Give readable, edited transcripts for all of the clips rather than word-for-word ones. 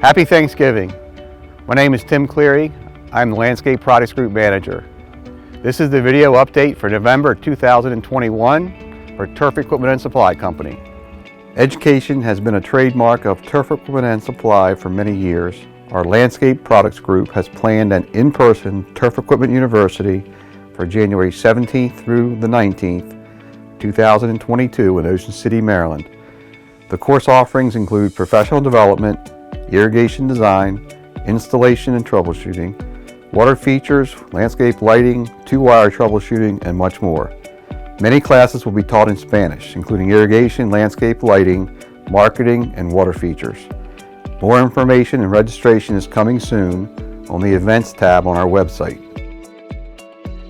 Happy Thanksgiving. My name is Tim Cleary. I'm the Landscape Products Group Manager. This is the video update for November 2021 for Turf Equipment and Supply Company. Education has been a trademark of Turf Equipment and Supply for many years. Our Landscape Products Group has planned an in-person Turf Equipment University for January 17th through the 19th, 2022 in Ocean City, Maryland. The course offerings include professional development, irrigation design, installation and troubleshooting, water features, landscape lighting, two-wire troubleshooting, and much more. Many classes will be taught in Spanish, including irrigation, landscape lighting, marketing, and water features. More information and registration is coming soon on the Events tab on our website.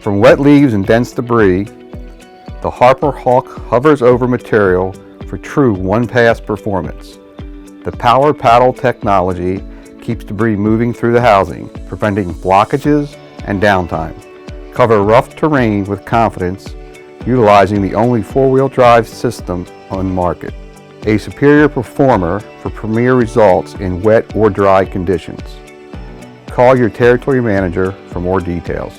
From wet leaves and dense debris, the Harper Hawk hovers over material for true one-pass performance. The power paddle technology keeps debris moving through the housing, preventing blockages and downtime. Cover rough terrain with confidence, utilizing the only four-wheel drive system on the market. A superior performer for premier results in wet or dry conditions. Call your territory manager for more details.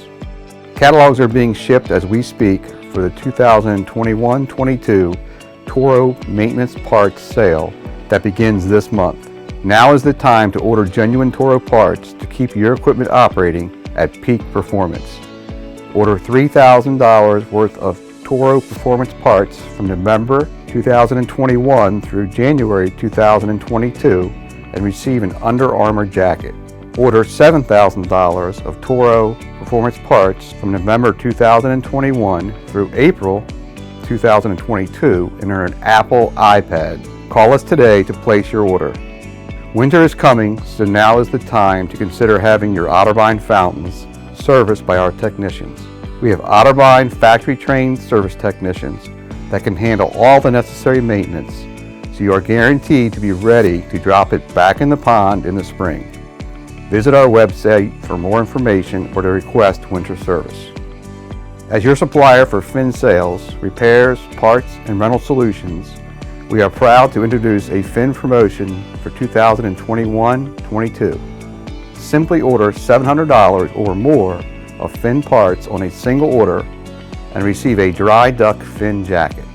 Catalogs are being shipped as we speak for the 2021-22 Toro Maintenance Parts Sale that begins this month. Now is the time to order genuine Toro parts to keep your equipment operating at peak performance. Order $3,000 worth of Toro Performance parts from November 2021 through January 2022 and receive an Under Armour jacket. Order $7,000 of Toro Performance parts from November 2021 through April 2022 and earn an Apple iPad. Call us today to place your order. Winter is coming, so now is the time to consider having your OTTERBINE fountains serviced by our technicians. We have OTTERBINE factory-trained service technicians that can handle all the necessary maintenance, so you are guaranteed to be ready to drop it back in the pond in the spring. Visit our website for more information or to request winter service. As your supplier for fin sales, repairs, parts, and rental solutions, we are proud to introduce a fin promotion for 2021-22. Simply order $700 or more of fin parts on a single order and receive a dry duck fin jacket.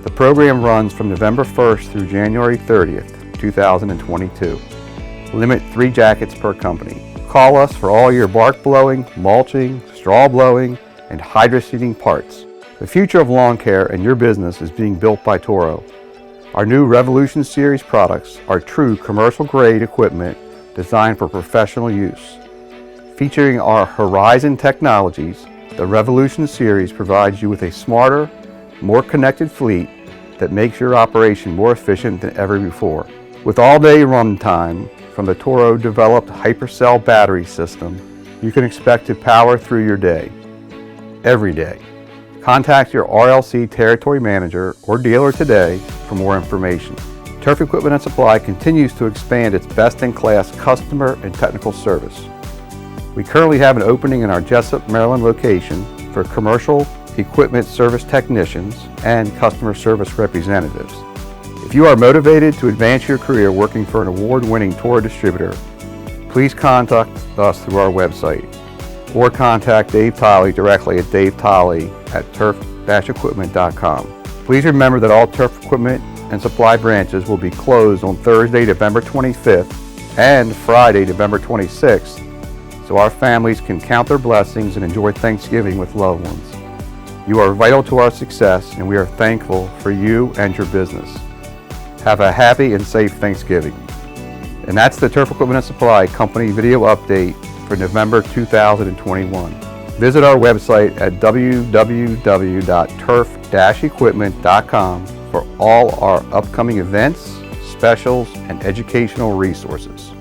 The program runs from November 1st through January 30th, 2022. Limit 3 jackets per company. Call us for all your bark blowing, mulching, straw blowing, and hydro-seeding parts. The future of lawn care and your business is being built by Toro. Our new Revolution Series products are true commercial-grade equipment designed for professional use. Featuring our Horizon technologies, the Revolution Series provides you with a smarter, more connected fleet that makes your operation more efficient than ever before. With all-day run time from the Toro-developed Hypercell battery system, you can expect to power through your day, every day. Contact your RLC territory manager or dealer today for more information. Turf Equipment and Supply continues to expand its best-in-class customer and technical service. We currently have an opening in our Jessup, Maryland location for commercial equipment service technicians and customer service representatives. If you are motivated to advance your career working for an award-winning Toro distributor, please contact us through our website or contact Dave Tolley directly at davetolley@turf-equipment.com. Please remember that all Turf Equipment and Supply branches will be closed on Thursday, November 25th and Friday, November 26th, so our families can count their blessings and enjoy Thanksgiving with loved ones. You are vital to our success, and we are thankful for you and your business. Have a happy and safe Thanksgiving. And that's the Turf Equipment and Supply Company video update for November 2021. Visit our website at www.turf-equipment.com for all our upcoming events, specials, and educational resources.